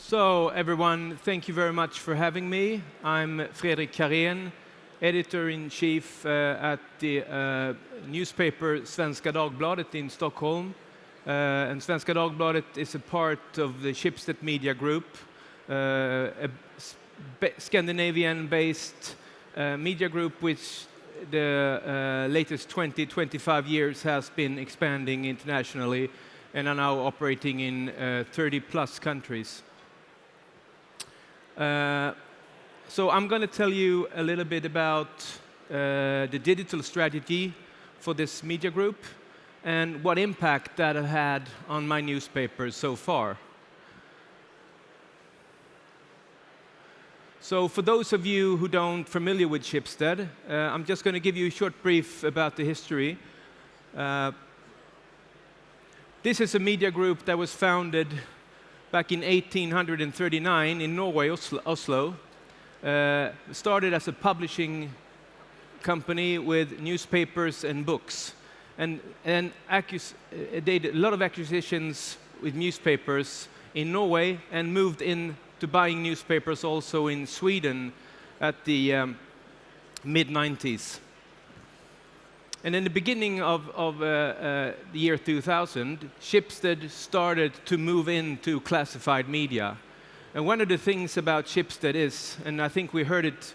So, everyone, thank you very much for having me. I'm Fredric, editor-in-chief at the newspaper Svenska Dagbladet in Stockholm. And Svenska Dagbladet is a part of the Schibsted Media Group, a Scandinavian-based media group which the latest 20-25 years has been expanding internationally and are now operating in 30-plus countries. So I'm going to tell you a little bit about the digital strategy for this media group and what impact that had on my newspaper so far. So for those of you who don't familiar with Schibsted, I'm just going to give you a short brief about the history. This is a media group that was founded back in 1839 in Norway, Oslo. Started as a publishing company with newspapers and books. And did a lot of acquisitions with newspapers in Norway and moved into buying newspapers also in Sweden at the mid-90s. And in the beginning of the year 2000, Schibsted started to move into classified media. And one of the things about Schibsted is, and I think we heard it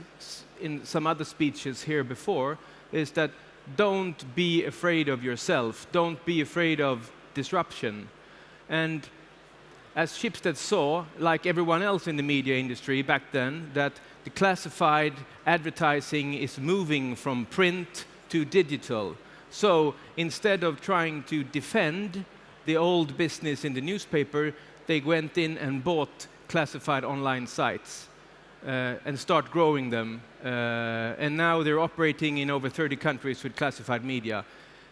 in some other speeches here before, is that don't be afraid of yourself. Don't be afraid of disruption. And as Schibsted saw, like everyone else in the media industry back then, that the classified advertising is moving from print to digital. So instead of trying to defend the old business in the newspaper, they went in and bought classified online sites and start growing them. And now they're operating in over 30 countries with classified media.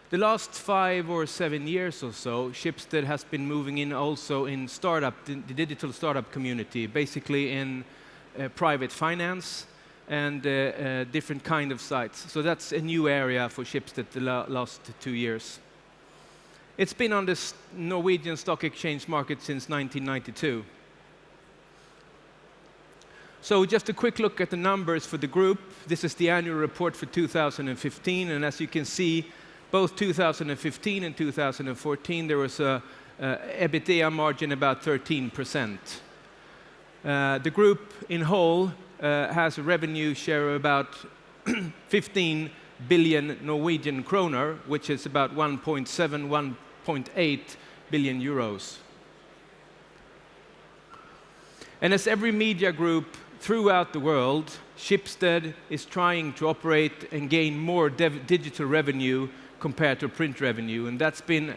The last 5 or 7 years or so, Schibsted has been moving in also in the digital startup community, basically in private finance and different kind of sites. So that's a new area for Schibsted the last 2 years. It's been on the Norwegian stock exchange market since 1992. So just a quick look at the numbers for the group. This is the annual report for 2015, and as you can see, both 2015 and 2014, there was a EBITDA margin about 13%. The group in whole has a revenue share of about 15 billion Norwegian kroner, which is about 1.7, 1.8 billion euros. And as every media group throughout the world, Schibsted is trying to operate and gain more digital revenue compared to print revenue. And that's been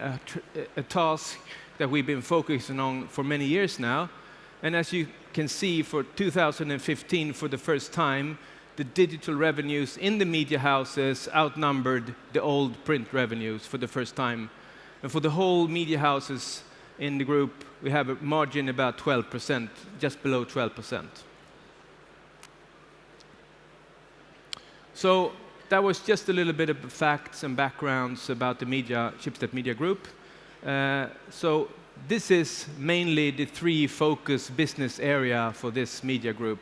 a task that we've been focusing on for many years now. And as you can see, for 2015, for the first time, the digital revenues in the media houses outnumbered the old print revenues for the first time. And for the whole media houses in the group, we have a margin about 12%, just below 12%. So that was just a little bit of facts and backgrounds about the Schibsted Media Group. So this is mainly the 3 focus business area for this media group.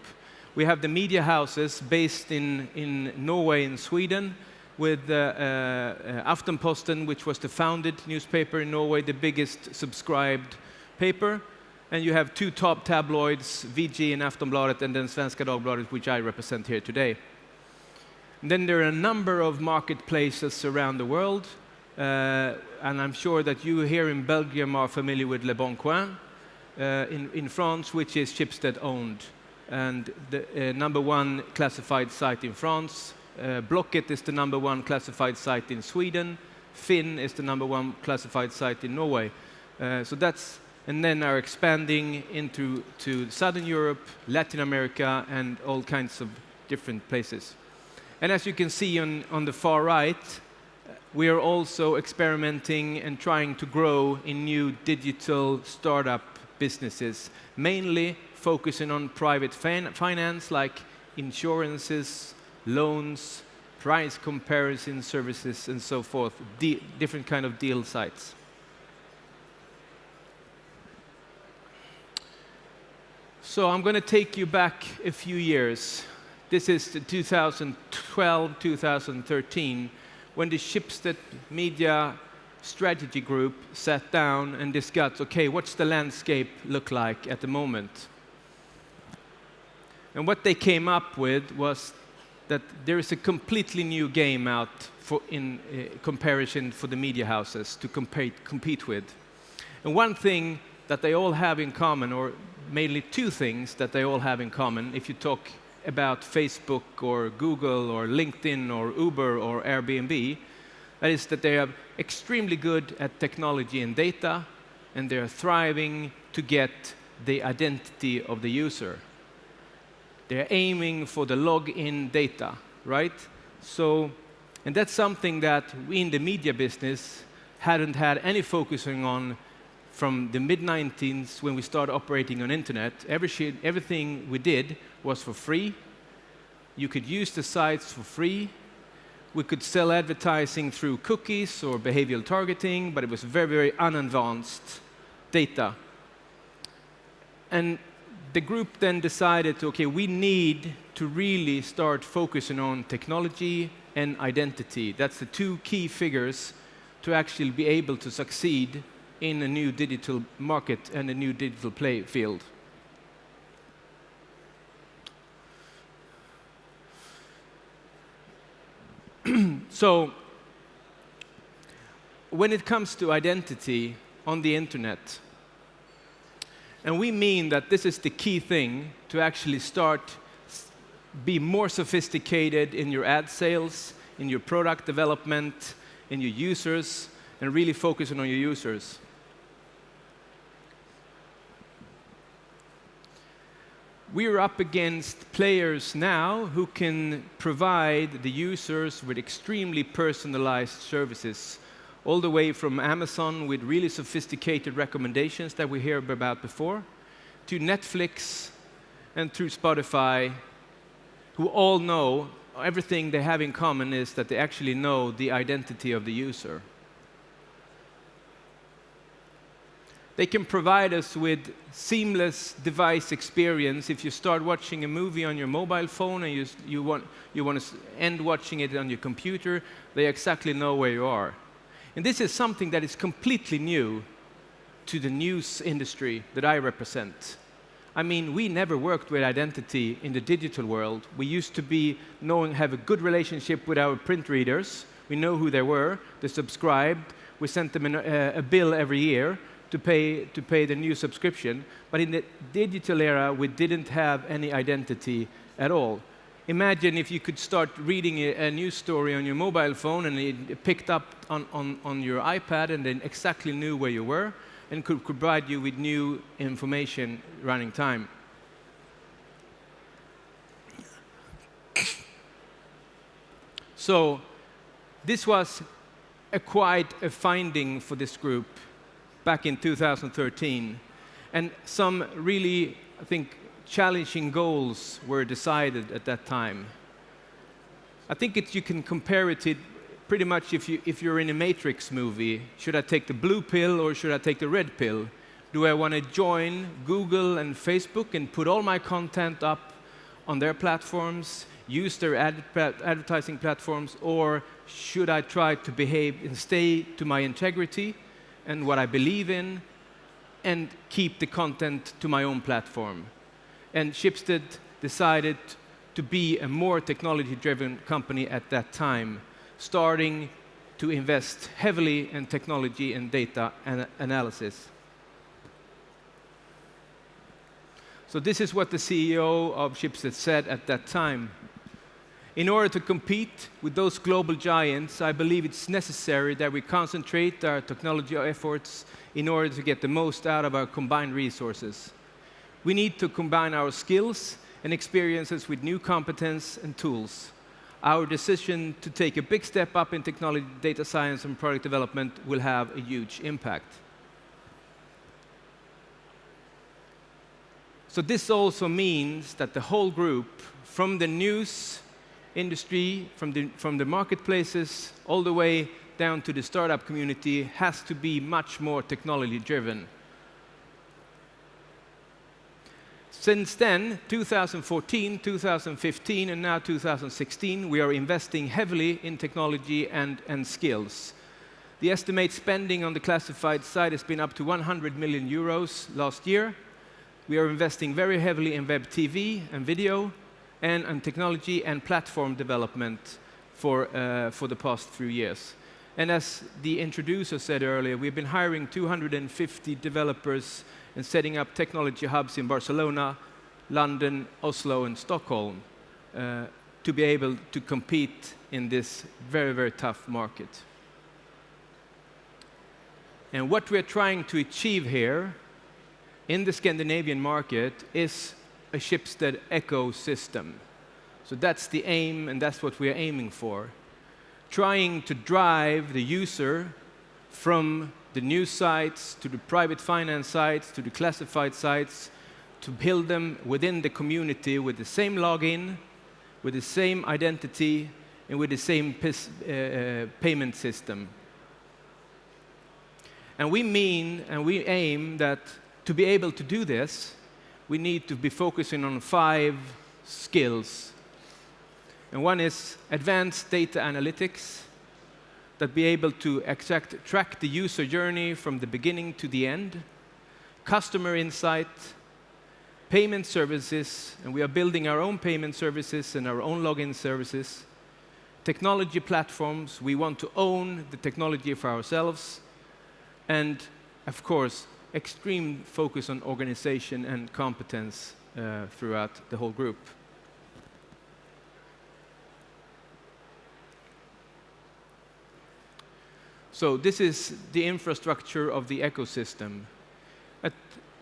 We have the media houses based in Norway and Sweden with Aftenposten, which was the founded newspaper in Norway, the biggest subscribed paper. And you have 2 top tabloids, VG and Aftonbladet, and then Svenska Dagbladet, which I represent here today. And then there are a number of marketplaces around the world. And I'm sure that you here in Belgium are familiar with Le Bon Coin in France, which is Schibsted owned. And the #1 classified site in France. Blocket is the #1 classified site in Sweden. Finn is the #1 classified site in Norway. And then are expanding into Southern Europe, Latin America, and all kinds of different places. And as you can see on the far right, we are also experimenting and trying to grow in new digital startup businesses, mainly focusing on private finance like insurances, loans, price comparison services, and so forth, different kind of deal sites. So I'm going to take you back a few years. This is the 2012, 2013, when the Schibsted Media Strategy Group sat down and discussed, okay, what's the landscape look like at the moment? And what they came up with was that there is a completely new game out in comparison for the media houses to compete with. And one thing that they all have in common, or mainly two things that they all have in common, if you talk about Facebook or Google or LinkedIn or Uber or Airbnb, that is that they are extremely good at technology and data, and they are thriving to get the identity of the user. They're aiming for the login data, right? So, and that's something that we in the media business hadn't had any focusing on from the mid-90s when we started operating on internet. Everything we did was for free. You could use the sites for free. We could sell advertising through cookies or behavioral targeting, but it was very, very unadvanced data. And the group then decided, okay, we need to really start focusing on technology and identity. That's the two key figures to actually be able to succeed in a new digital market and a new digital play field. So, when it comes to identity on the internet, and we mean that this is the key thing to actually start be more sophisticated in your ad sales, in your product development, in your users, and really focusing on your users. We are up against players now who can provide the users with extremely personalized services, all the way from Amazon with really sophisticated recommendations that we heard about before, to Netflix and through Spotify, who all know everything they have in common is that they actually know the identity of the user. They can provide us with seamless device experience. If you start watching a movie on your mobile phone and you want to end watching it on your computer, they exactly know where you are. And this is something that is completely new to the news industry that I represent. I mean, we never worked with identity in the digital world. We used to have a good relationship with our print readers. We know who they were. They subscribed. We sent them a bill every year to pay the new subscription. But in the digital era, we didn't have any identity at all. Imagine if you could start reading a news story on your mobile phone and it picked up on your iPad and then exactly knew where you were and could provide you with new information running time. So this was quite a finding for this group back in 2013. And some really, I think, challenging goals were decided at that time. I think you can compare it to pretty much if you're in a Matrix movie. Should I take the blue pill or should I take the red pill? Do I want to join Google and Facebook and put all my content up on their platforms, use their advertising platforms, or should I try to behave and stay to my integrity and what I believe in and keep the content to my own platform? And Schibsted decided to be a more technology-driven company at that time, starting to invest heavily in technology and data analysis. So this is what the CEO of Schibsted said at that time. In order to compete with those global giants, I believe it's necessary that we concentrate our technology efforts in order to get the most out of our combined resources. We need to combine our skills and experiences with new competence and tools. Our decision to take a big step up in technology, data science, and product development will have a huge impact. So this also means that the whole group, from the news industry, from the marketplaces, all the way down to the startup community, has to be much more technology-driven. Since then, 2014, 2015, and now 2016, we are investing heavily in technology and skills. The estimated spending on the classified side has been up to 100 million euros last year. We are investing very heavily in web TV and video, and on technology and platform development for the past few years. And as the introducer said earlier, we've been hiring 250 developers and setting up technology hubs in Barcelona, London, Oslo, and Stockholm to be able to compete in this very, very tough market. And what we're trying to achieve here in the Scandinavian market is a Schibsted ecosystem. So that's the aim, and that's what we're aiming for. Trying to drive the user from the news sites to the private finance sites to the classified sites, to build them within the community with the same login, with the same identity, and with the same payment system. And we mean and we aim that to be able to do this, we need to be focusing on 5 skills. And one is advanced data analytics, that be able to track the user journey from the beginning to the end, customer insight, payment services, and we are building our own payment services and our own login services, technology platforms, we want to own the technology for ourselves, and of course, extreme focus on organization and competence throughout the whole group. So this is the infrastructure of the ecosystem.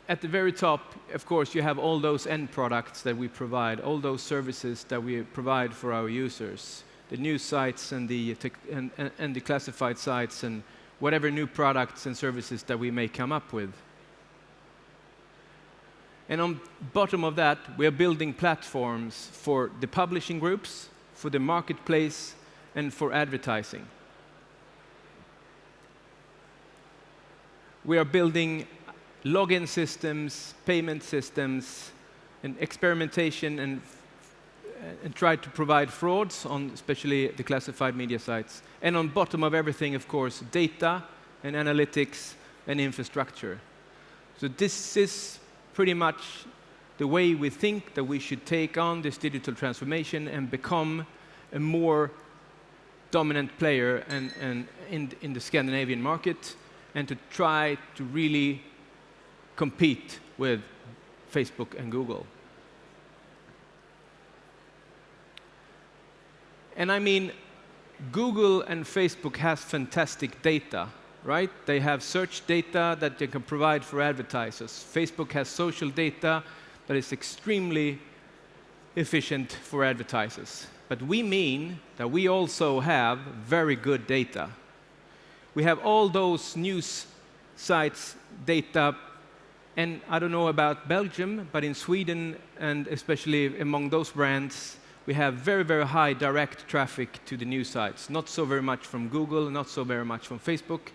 At the very top, of course, you have all those end products that we provide, all those services that we provide for our users, the news sites and the classified sites and whatever new products and services that we may come up with. And on bottom of that, we are building platforms for the publishing groups, for the marketplace, and for advertising. We are building login systems, payment systems, and experimentation, and try to provide frauds on especially the classified media sites. And on bottom of everything, of course, data and analytics and infrastructure. So this is pretty much the way we think that we should take on this digital transformation and become a more dominant player in the Scandinavian market, and to try to really compete with Facebook and Google. And I mean, Google and Facebook has fantastic data, right? They have search data that they can provide for advertisers. Facebook has social data that is extremely efficient for advertisers. But we mean that we also have very good data. We have all those news sites data, and I don't know about Belgium, but in Sweden, and especially among those brands, we have very, very high direct traffic to the news sites. Not so very much from Google, not so very much from Facebook.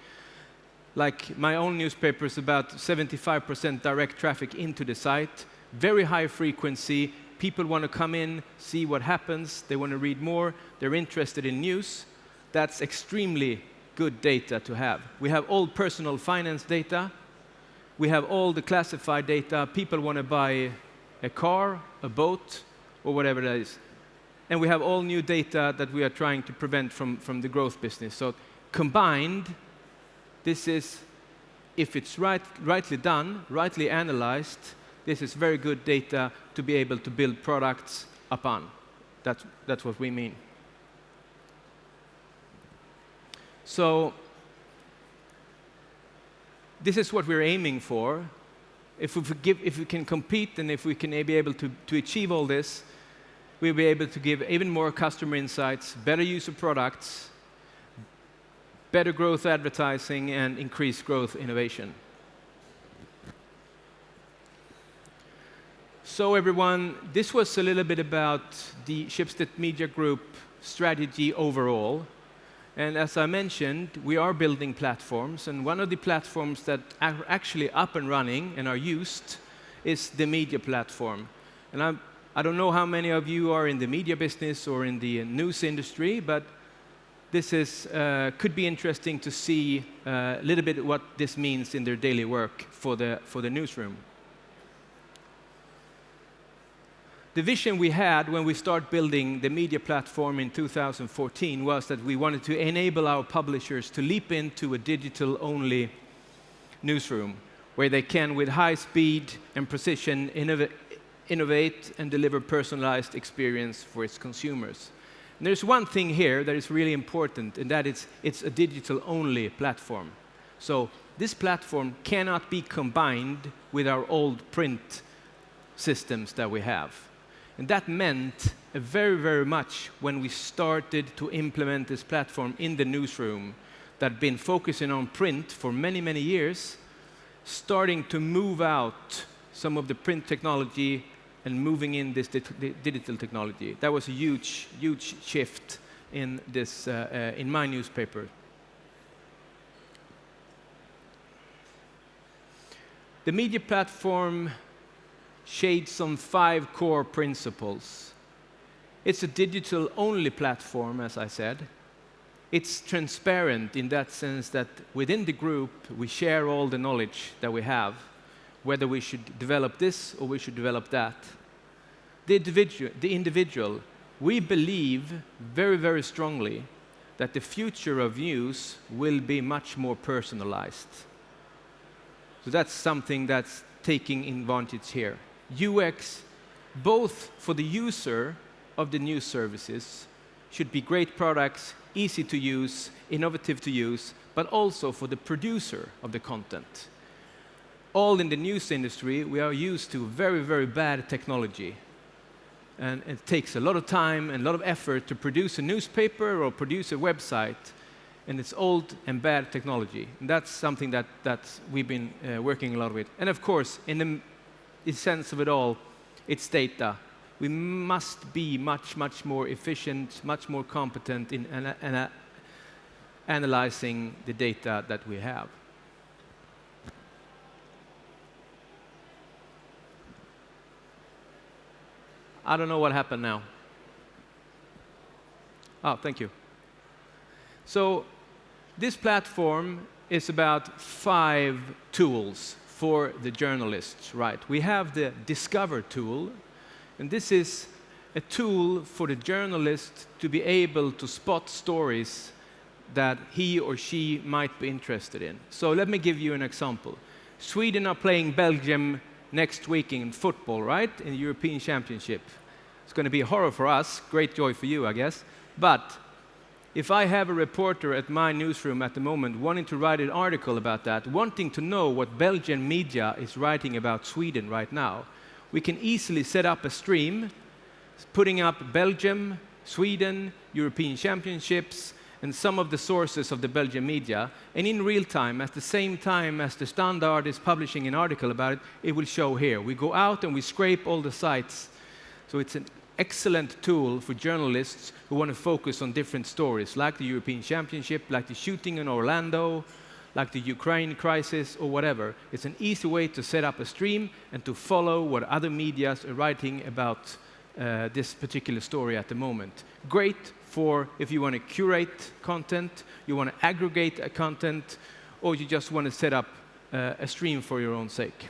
Like my own newspaper is about 75% direct traffic into the site, very high frequency. People want to come in, see what happens, they want to read more, they're interested in news. That's extremely good data to have. We have all personal finance data. We have all the classified data. People want to buy a car, a boat, or whatever that is. And we have all new data that we are trying to prevent from the growth business. So combined, this is, if it's rightly done, rightly analyzed, this is very good data to be able to build products upon. That's what we mean. So this is what we're aiming for. If we can compete and if we can be able to achieve all this, we'll be able to give even more customer insights, better user products, better growth advertising, and increased growth innovation. So everyone, this was a little bit about the Schibsted Media Group strategy overall. And as I mentioned, we are building platforms, and one of the platforms that are actually up and running and are used is the media platform. And I don't know how many of you are in the media business or in the news industry, but this is, could be interesting to see a little bit what this means in their daily work for the newsroom. The vision we had when we started building the media platform in 2014 was that we wanted to enable our publishers to leap into a digital-only newsroom, where they can, with high speed and precision, innovate and deliver personalized experience for its consumers. And there's one thing here that is really important, and that it's a digital-only platform. So this platform cannot be combined with our old print systems that we have. And that meant very, very much when we started to implement this platform in the newsroom that had been focusing on print for many, many years, starting to move out some of the print technology and moving in this digital technology. That was a huge, huge shift in this, in my newspaper. The media platform shades on 5 core principles. It's a digital-only platform, as I said. It's transparent in that sense that within the group, we share all the knowledge that we have, whether we should develop this or we should develop that. The individual, we believe very, very strongly that the future of news will be much more personalized. So that's something that's taking advantage here. UX, both for the user of the news services, should be great products, easy to use, innovative to use, but also for the producer of the content. All in the news industry, we are used to very, very bad technology. And it takes a lot of time and a lot of effort to produce a newspaper or produce a website, and it's old and bad technology. And that's something that we've been working a lot with. And of course, in the sense of it all, it's data. We must be much, much more efficient, much more competent in analyzing the data that we have. I don't know what happened now. Oh, thank you. So this platform is about 5 tools for the journalists, right? We have the Discover tool, and this is a tool for the journalist to be able to spot stories that he or she might be interested in. So let me give you an example. Sweden are playing Belgium next week in football, right? In the European Championship. It's going to be a horror for us, great joy for you, I guess. But if I have a reporter at my newsroom at the moment wanting to write an article about that, wanting to know what Belgian media is writing about Sweden right now, we can easily set up a stream, putting up Belgium, Sweden, European Championships, and some of the sources of the Belgian media. And in real time, at the same time as the Standard is publishing an article about it, it will show here. We go out and we scrape all the sites. So it's an excellent tool for journalists who want to focus on different stories, like the European Championship, like the shooting in Orlando, like the Ukraine crisis, or whatever. It's an easy way to set up a stream and to follow what other media are writing about this particular story at the moment. Great for if you want to curate content, you want to aggregate a content, or you just want to set up a stream for your own sake.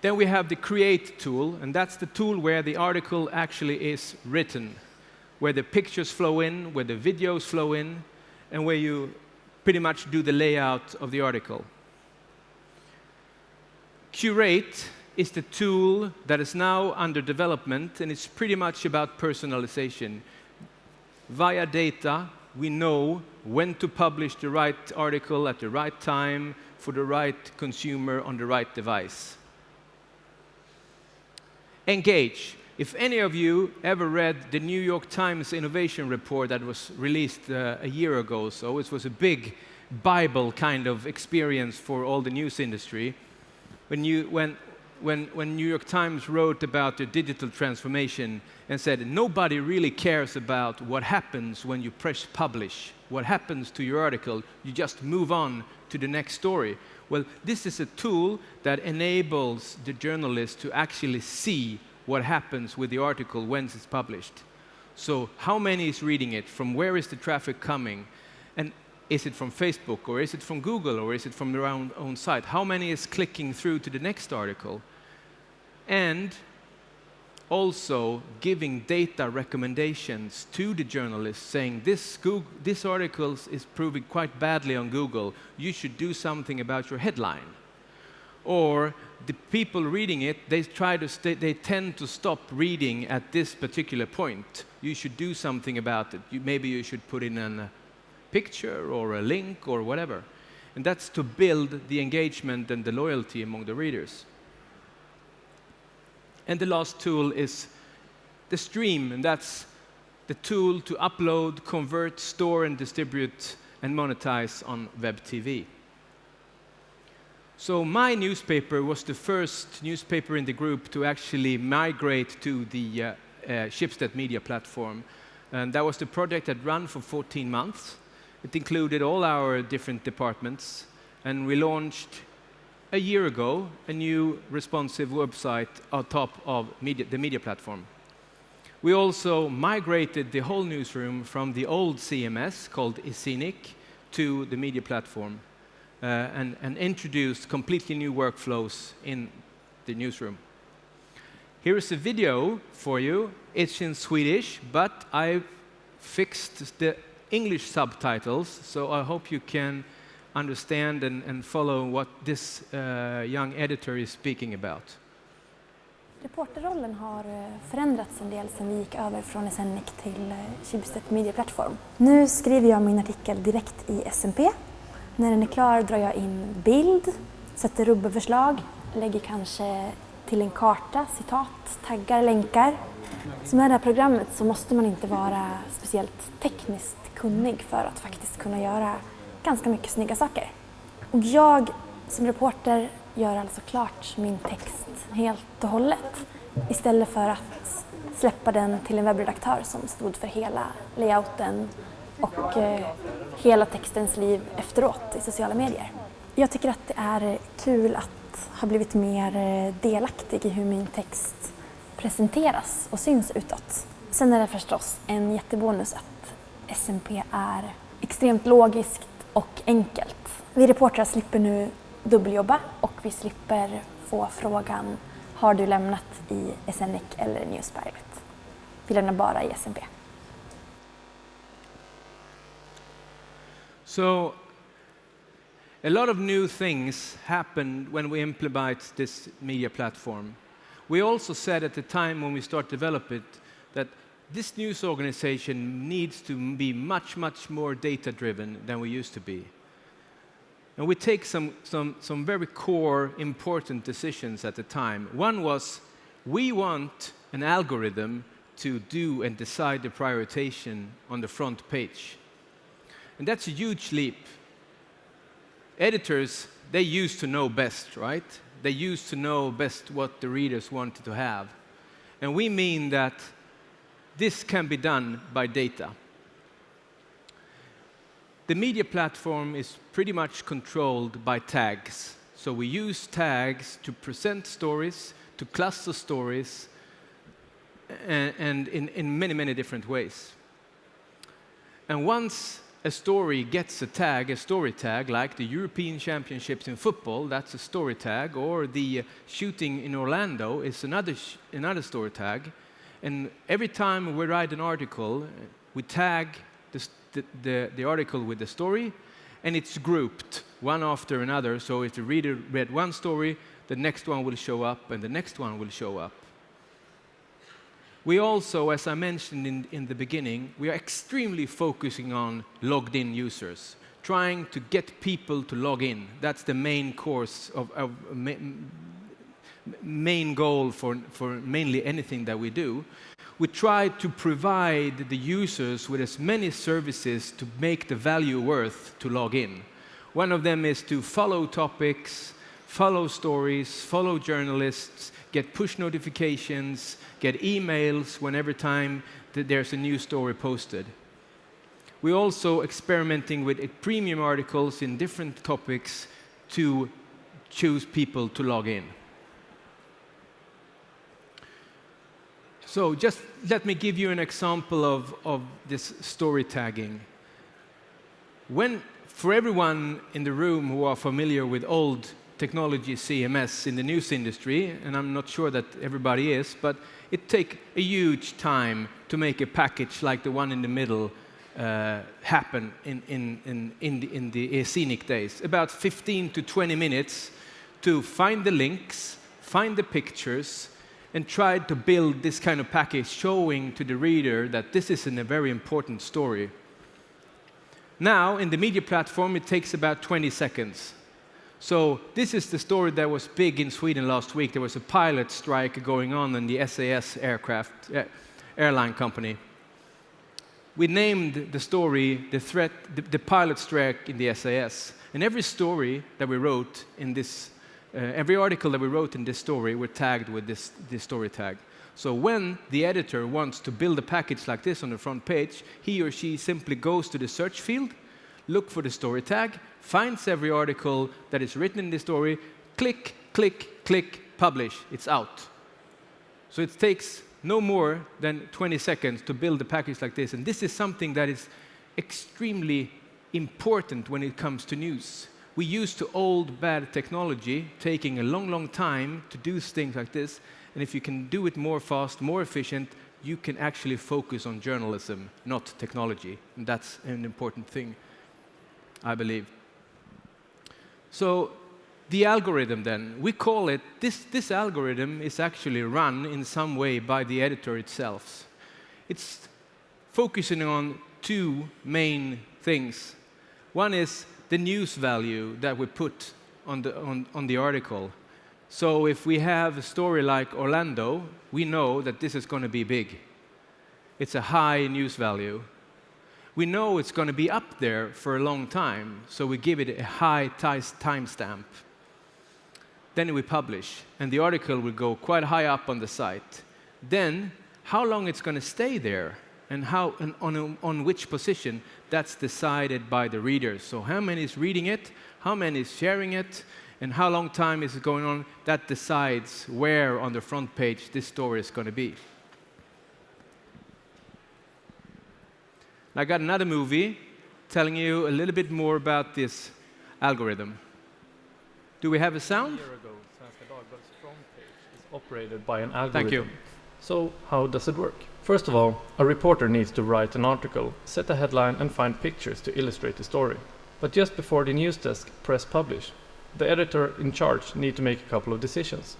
Then we have the Create tool, and that's the tool where the article actually is written, where the pictures flow in, where the videos flow in, and where you pretty much do the layout of the article. Curate is the tool that is now under development, and it's pretty much about personalization. Via data, we know when to publish the right article at the right time for the right consumer on the right device. Engage. If any of you ever read the New York Times innovation report that was released a year ago, so it was a big Bible kind of experience for all the news industry. When when New York Times wrote about the digital transformation and said nobody really cares about what happens when you press publish, what happens to your article, you just move on to the next story. Well, this is a tool that enables the journalist to actually see what happens with the article when it's published. So how many is reading it? From where is the traffic coming? And is it from Facebook, or is it from Google, or is it from their own site? How many is clicking through to the next article? And also giving data recommendations to the journalists, saying this article is proving quite badly on Google. You should do something about your headline. Or the people reading it, they tend to stop reading at this particular point. You should do something about it. Maybe you should put in a picture or a link or whatever. And that's to build the engagement and the loyalty among the readers. And the last tool is the stream, and that's the tool to upload, convert, store, and distribute and monetize on web TV. So my newspaper was the first newspaper in the group to actually migrate to the Schibsted media platform. And that was the project that ran for 14 months. It included all our different departments, and we launched a year ago a new responsive website on top of the media platform. We also migrated the whole newsroom from the old CMS called Scenic to the media platform and introduced completely new workflows in the newsroom. Here is a video for you. It's in Swedish, but I've fixed the English subtitles, so I hope you can understand and follow what this young editor is speaking about. Reporterrollen har förändrats en del sedan vi gick över från Scenic till Schibsted Media Plattform. Nu skriver jag min artikel direkt i SMP. När den är klar drar jag in bild, sätter rubbelförslag, lägger kanske till en karta, citat, taggar, länkar. Så med det här programmet så måste man inte vara speciellt tekniskt kunnig för att faktiskt kunna göra ganska mycket snygga saker. Och jag som reporter gör alltså klart min text helt och hållet istället för att släppa den till en webbredaktör som stod för hela layouten och hela textens liv efteråt i sociala medier. Jag tycker att det är kul att ha blivit mer delaktig i hur min text presenteras och syns utåt. Sen är det förstås en jättebonus att SMP är extremt logiskt och enkelt. Vi reportrar slipper nu dubbeljobba och vi slipper få frågan har du lämnat i Scenic eller Newsprivate. Vi lämnar bara i SMP. So a lot of new things happened when we implement this media platform. We also said at the time when we started to develop it that this news organization needs to be much, much more data-driven than we used to be. And we take some very core, important decisions at the time. One was, we want an algorithm to do and decide the prioritization on the front page. And that's a huge leap. Editors, they used to know best, right? They used to know best what the readers wanted to have. And we mean that this can be done by data. The media platform is pretty much controlled by tags. So we use tags to present stories, to cluster stories, and in many, many different ways. And once a story gets a tag, a story tag, like the European Championships in football, that's a story tag, or the shooting in Orlando is another story tag. And every time we write an article, we tag the article with the story, and it's grouped one after another. So if the reader read one story, the next one will show up, and the next one will show up. We also, as I mentioned in the beginning, we are extremely focusing on logged in users, trying to get people to log in. That's the main course main goal for mainly anything that we do. We try to provide the users with as many services to make the value worth to log in. One of them is to follow topics, follow stories, follow journalists, get push notifications, get emails whenever time that there's a new story posted. We're also experimenting with premium articles in different topics to choose people to log in. So just let me give you an example of this story tagging. For everyone in the room who are familiar with old technology CMS in the news industry, and I'm not sure that everybody is, but it takes a huge time to make a package like the one in the middle happen in the scenic days. About 15 to 20 minutes to find the links, find the pictures, and try to build this kind of package showing to the reader that this is a very important story. Now, in the media platform, it takes about 20 seconds. So this is the story that was big in Sweden last week. There was a pilot strike going on in the SAS airline company. We named the story the pilot strike in the SAS. And every story that we wrote in this every article that we wrote in this story were tagged with this story tag. So when the editor wants to build a package like this on the front page, he or she simply goes to the search field, look for the story tag, finds every article that is written in the story, click, click, click, publish. It's out. So it takes no more than 20 seconds to build a package like this. And this is something that is extremely important when it comes to news. We used to old, bad technology, taking a long, long time to do things like this. And if you can do it more fast, more efficient, you can actually focus on journalism, not technology. And that's an important thing, I believe. So the algorithm then, we call it, this algorithm is actually run in some way by the editor itself. It's focusing on two main things. One is the news value that we put on the article. So if we have a story like Orlando, we know that this is going to be big. It's a high news value. We know it's going to be up there for a long time, so we give it a high timestamp. Then we publish, and the article will go quite high up on the site. Then, how long it's going to stay there, and on which position, that's decided by the readers. So how many is reading it, how many is sharing it, and how long time is it going on, that decides where on the front page this story is going to be. I got another movie telling you a little bit more about this algorithm. Do we have a sound? A year ago, Svenska Dagbladet's front page is operated by an algorithm. Thank you. So, how does it work? First of all, a reporter needs to write an article, set a headline and find pictures to illustrate the story. But just before the news desk press publish, the editor in charge needs to make a couple of decisions.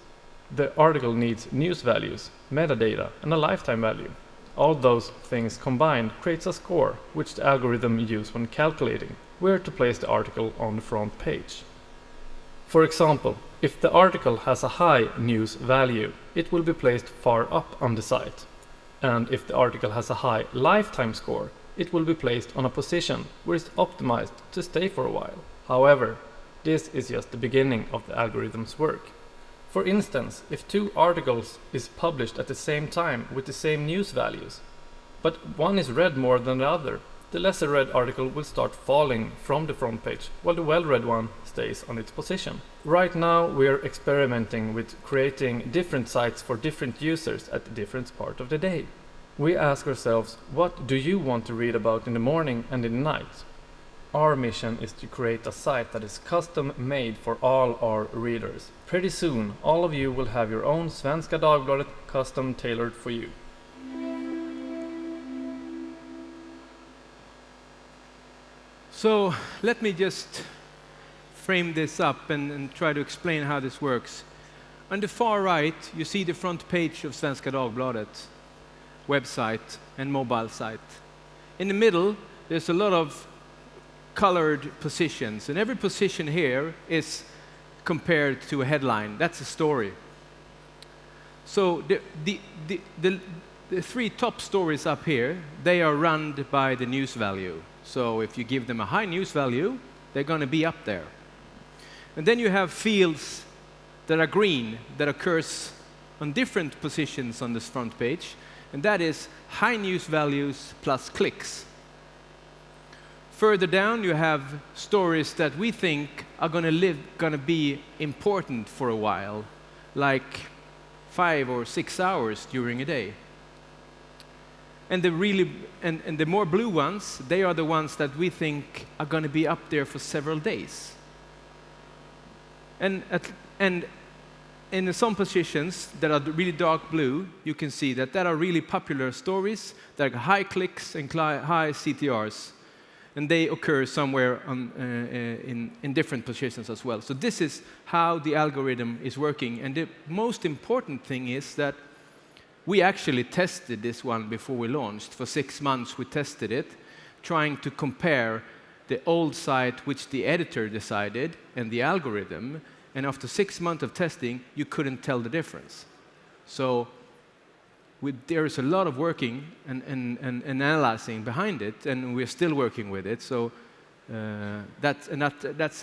The article needs news values, metadata, and a lifetime value. All those things combined creates a score, which the algorithm uses when calculating where to place the article on the front page. For example, if the article has a high news value, it will be placed far up on the site. And if the article has a high lifetime score, it will be placed on a position where it's optimized to stay for a while. However, this is just the beginning of the algorithm's work. For instance, if two articles is published at the same time with the same news values, but one is read more than the other, the lesser read article will start falling from the front page, while the well-read one stays on its position. Right now we're experimenting with creating different sites for different users at different parts of the day. We ask ourselves, what do you want to read about in the morning and in the night? Our mission is to create a site that is custom made for all our readers. Pretty soon, all of you will have your own Svenska Dagbladet custom tailored for you. So let me just frame this up and try to explain how this works. On the far right, you see the front page of Svenska Dagbladet website and mobile site. In the middle, there's a lot of colored positions, and every position here is compared to a headline. That's a story. So the three top stories up here, they are run by the news value. So if you give them a high news value, they're going to be up there. And then you have fields that are green, that occurs on different positions on this front page, and that is high news values plus clicks. Further down, you have stories that we think are gonna be important for a while, like 5 or 6 hours during a day. And the more blue ones, they are the ones that we think are gonna be up there for several days. And in some positions that are really dark blue, you can see that are really popular stories that have high clicks and high CTRs. And they occur somewhere in different positions as well. So this is how the algorithm is working. And the most important thing is that we actually tested this one before we launched. For 6 months we tested it, trying to compare the old site which the editor decided and the algorithm. And after 6 months of testing, you couldn't tell the difference. So there is a lot of working and analyzing behind it, and we're still working with it. So that's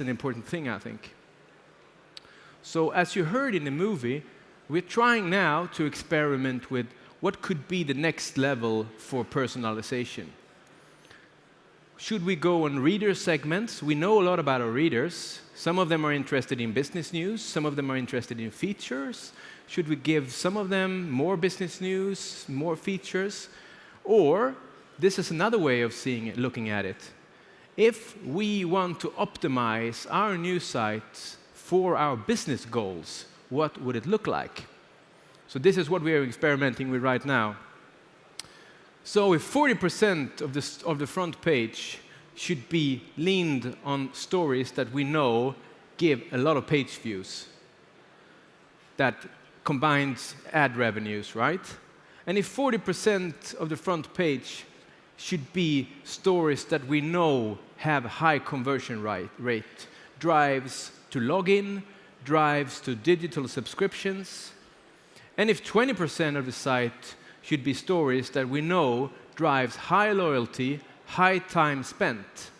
an important thing, I think. So as you heard in the movie, we're trying now to experiment with what could be the next level for personalization. Should we go on reader segments? We know a lot about our readers. Some of them are interested in business news, some of them are interested in features. Should we give some of them more business news, more features? Or, this is another way of looking at it. If we want to optimize our news sites for our business goals, what would it look like? So this is what we are experimenting with right now. So if 40% of the front page should be leaned on stories that we know give a lot of page views, that combines ad revenues, right? And if 40% of the front page should be stories that we know have high conversion rate, drives to login, drives to digital subscriptions, and if 20% of the site should be stories that we know drives high loyalty, high time spent,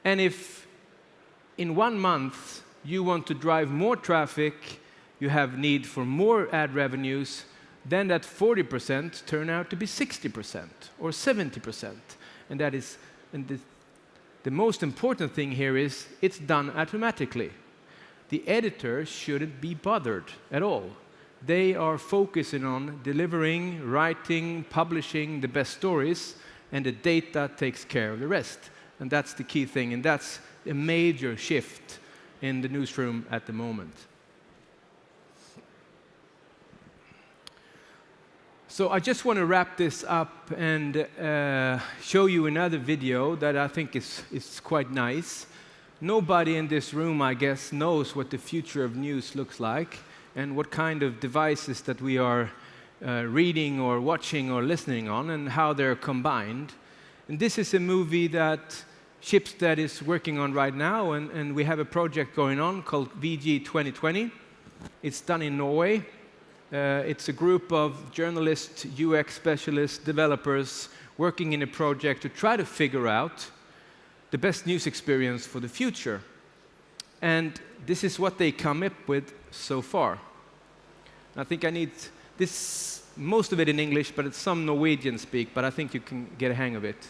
and if in 1 month you want to drive more traffic, you have need for more ad revenues, then that 40% turn out to be 60% or 70%. And that is, the most important thing here is it's done automatically. The editor shouldn't be bothered at all. They are focusing on delivering, writing, publishing the best stories, and the data takes care of the rest. And that's the key thing, and that's a major shift in the newsroom at the moment. So I just want to wrap this up and show you another video that I think is quite nice. Nobody in this room, I guess, knows what the future of news looks like and what kind of devices that we are reading or watching or listening on and how they're combined. And this is a movie that Schibsted is working on right now, and we have a project going on called VG 2020. It's done in Norway. It's a group of journalists, UX specialists, developers working in a project to try to figure out the best news experience for the future. And this is what they come up with so far. I think I need this, most of it in English, but it's some Norwegian speak, but I think you can get a hang of it.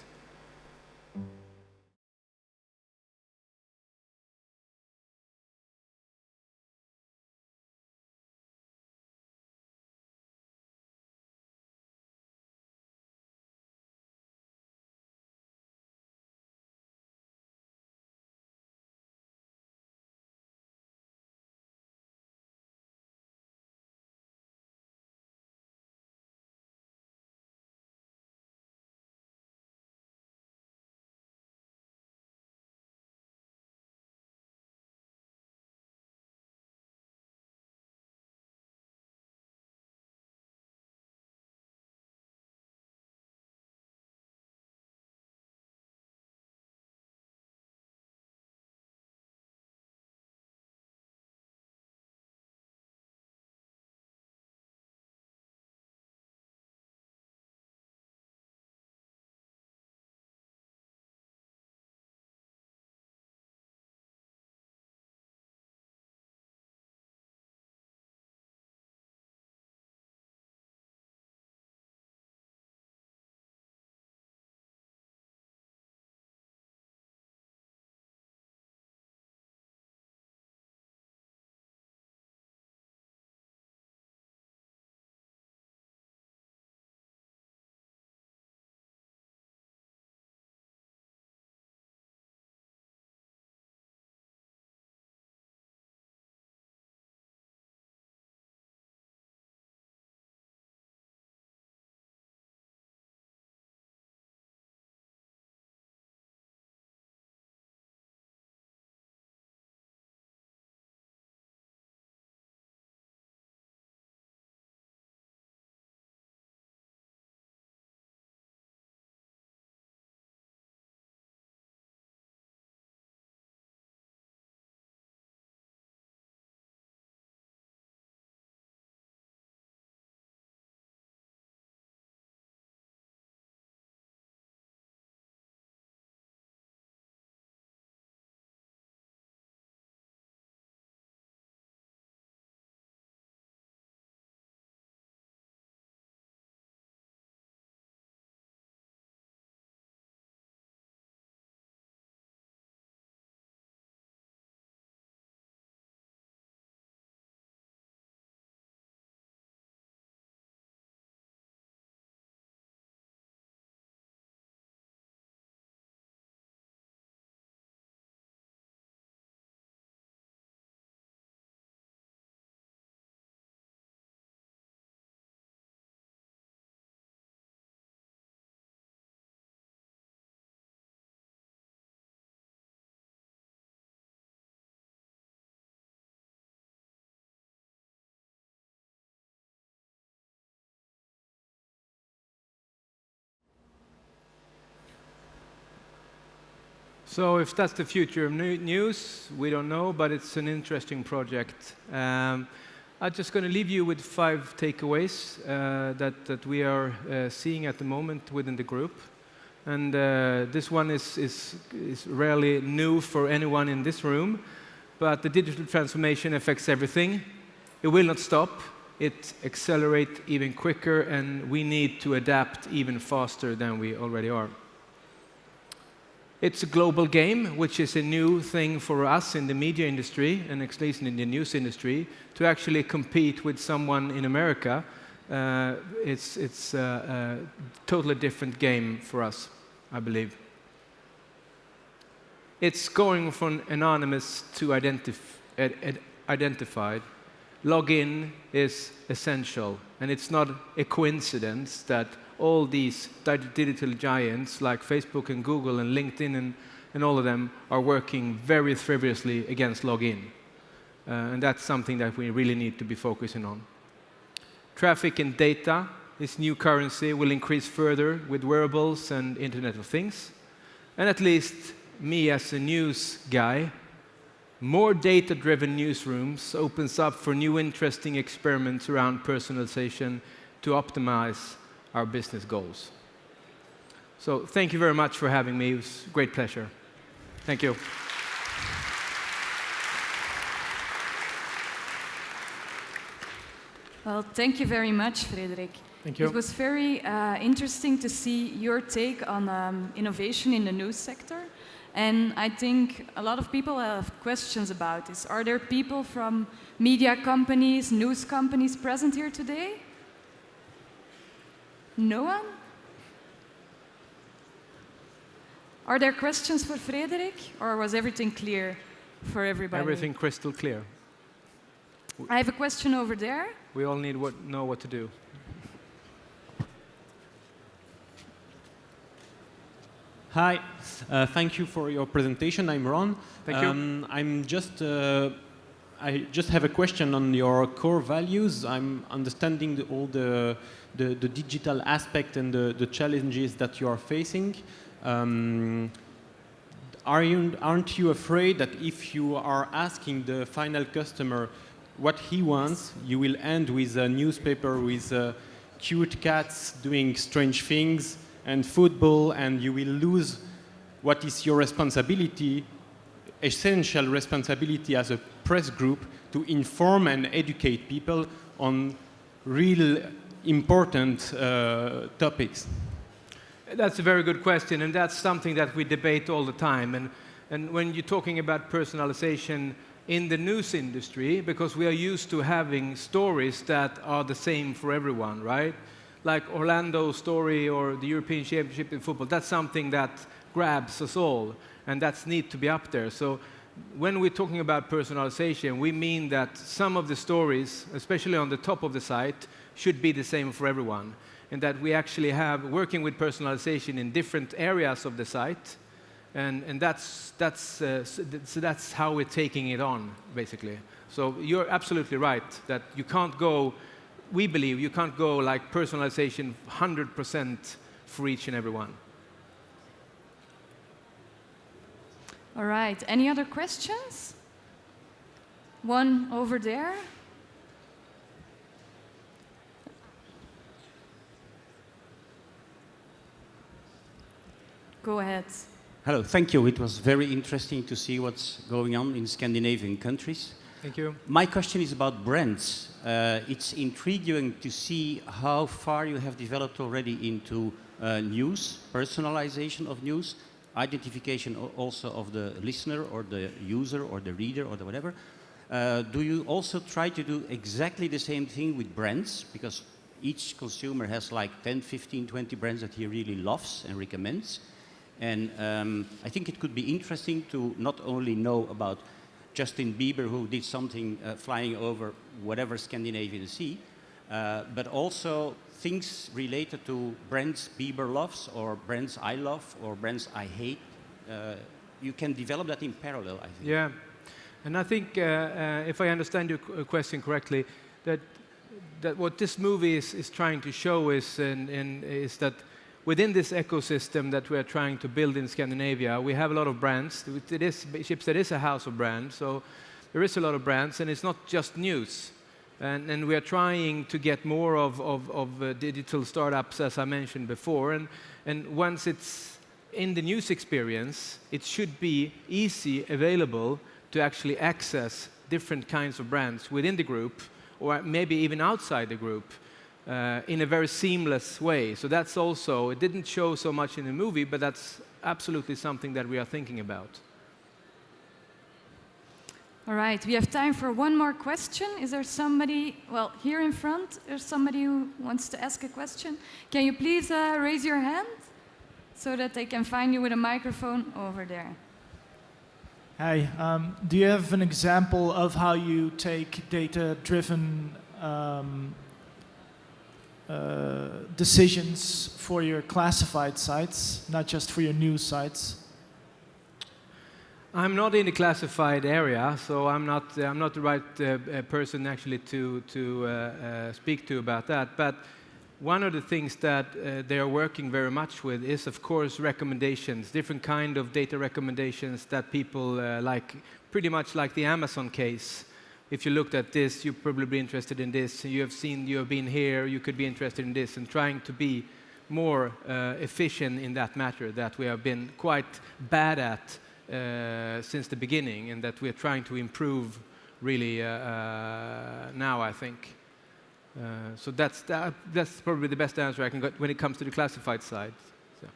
So if that's the future of news, we don't know, but it's an interesting project. I'm just going to leave you with 5 takeaways that we are seeing at the moment within the group. And this one is rarely new for anyone in this room, but the digital transformation affects everything. It will not stop. It accelerates even quicker, and we need to adapt even faster than we already are. It's a global game, which is a new thing for us in the media industry, and at least in the news industry, to actually compete with someone in America. It's a totally different game for us, I believe. It's going from anonymous to identified. Login is essential, and it's not a coincidence that all these digital giants like Facebook and Google and LinkedIn and all of them are working very feverishly against login. And that's something that we really need to be focusing on. Traffic and data, this new currency, will increase further with wearables and Internet of Things. And at least me as a news guy, more data-driven newsrooms opens up for new interesting experiments around personalization to optimize our business goals. So thank you very much for having me. It was a great pleasure. Thank you. Well, thank you very much, Fredric. Thank you. It was very interesting to see your take on innovation in the news sector. And I think a lot of people have questions about this. Are there people from media companies, news companies present here today? No one? Are there questions for Fredric, or was everything clear for everybody? Everything crystal clear. I have a question over there. We all know what to do. Hi, thank you for your presentation. I'm Ron. Thank you. I just have a question on your core values. I'm understanding all the digital aspect and the challenges that you are facing. Aren't you afraid that if you are asking the final customer what he wants, you will end with a newspaper with cute cats doing strange things and football, and you will lose what is your responsibility, essential responsibility as a press group, to inform and educate people on real important topics? That's a very good question, and that's something that we debate all the time. And when you're talking about personalization in the news industry, because we are used to having stories that are the same for everyone, right? Like Orlando's story or the European Championship in football, that's something that grabs us all, and that's neat to be up there. So when we're talking about personalization, we mean that some of the stories, especially on the top of the site, should be the same for everyone, and that we actually have working with personalization in different areas of the site, and that's how we're taking it on, basically. So you're absolutely right that you can't go. We believe you can't go like personalization 100% for each and every one. All right, any other questions? One over there. Go ahead. Hello, thank you. It was very interesting to see what's going on in Scandinavian countries. Thank you. My question is about brands. It's intriguing to see how far you have developed already into news, personalization of news, identification also of the listener or the user or the reader or the whatever. Do you also try to do exactly the same thing with brands? Because each consumer has like 10, 15, 20 brands that he really loves and recommends. And I think it could be interesting to not only know about Justin Bieber, who did something flying over whatever Scandinavian sea, but also things related to brands Bieber loves, or brands I love, or brands I hate. You can develop that in parallel, I think. Yeah, and I think if I understand your question correctly, that what this movie is trying to show is that within this ecosystem that we are trying to build in Scandinavia, we have a lot of brands. Schibsted is a house of brands, so there is a lot of brands, and it's not just news. And we are trying to get more of digital startups, as I mentioned before. And once it's in the news experience, it should be easy, available to actually access different kinds of brands within the group, or maybe even outside the group, in a very seamless way. So that's also, it didn't show so much in the movie, but that's absolutely something that we are thinking about. All right, we have time for one more question. Is there somebody, well, here in front, there's somebody who wants to ask a question. Can you please raise your hand so that they can find you with a microphone over there? Hi, do you have an example of how you take data-driven decisions for your classified sites, not just for your news sites? I'm not in the classified area, so I'm not the right person actually to speak to about that. But one of the things that they are working very much with is, of course, recommendations, different kind of data recommendations that people like, pretty much like the Amazon case. If you looked at this, you'd probably be interested in this. You have been here, you could be interested in this, and trying to be more efficient in that matter that we have been quite bad at since the beginning, and that we're trying to improve really now, I think. So that's probably the best answer I can get when it comes to the classified side. So.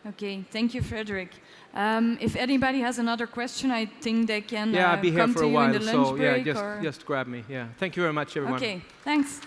Okay, thank you, Fredric. If anybody has another question, I think they can I'll be here come for to a you while, in the lunch so break. just grab me. Yeah, thank you very much, everyone. Okay, thanks.